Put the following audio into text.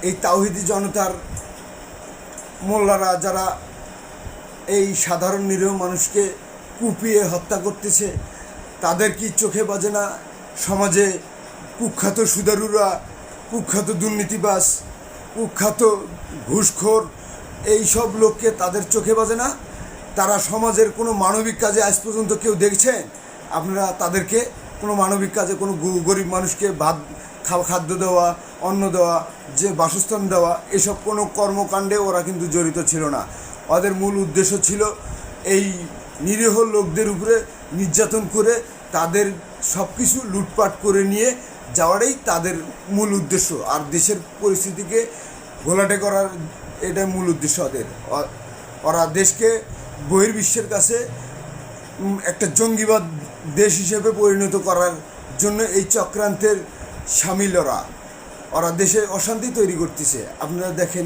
এই তাওহিদি জনতার মোল্লারা যারা এই সাধারণ নিরীহ মানুষকে কুপিয়ে হত্যা করতেছে, তাদের কি চোখে বাজে না? সমাজে কুখ্যাত সুদারুরা, কুখ্যাত দুর্নীতিবাজ, কুখ্যাত ঘুষখোর এই সব লোককে তাদের চোখে বাজে না? তারা সমাজের কোনো মানবিক কাজে আজ পর্যন্ত কেউ দেখছেন আপনারা তাদেরকে? কোনো মানবিক কাজে কোনো গরিব মানুষকে ভাত খাদ্য দেওয়া, অন্ন দেওয়া, যে বাসস্থান দেওয়া, এসব কোনো কর্মকাণ্ডে ওরা কিন্তু জড়িত ছিল না। ওদের মূল উদ্দেশ্য ছিল এই নিরীহ লোকদের উপরে নির্যাতন করে তাদের সব কিছু লুটপাট করে নিয়ে যাওয়াটাই তাদের মূল উদ্দেশ্য। আর দেশের পরিস্থিতিকে ঘোলাটে করার এটাই মূল উদ্দেশ্য ওদের। ওরা দেশকে বহির্বিশ্বের কাছে একটা জঙ্গিবাদ দেশ হিসেবে পরিণত করার জন্য এই চক্রান্তের সামিল ওরা দেশে অশান্তি তৈরি করতেছে। আপনারা দেখেন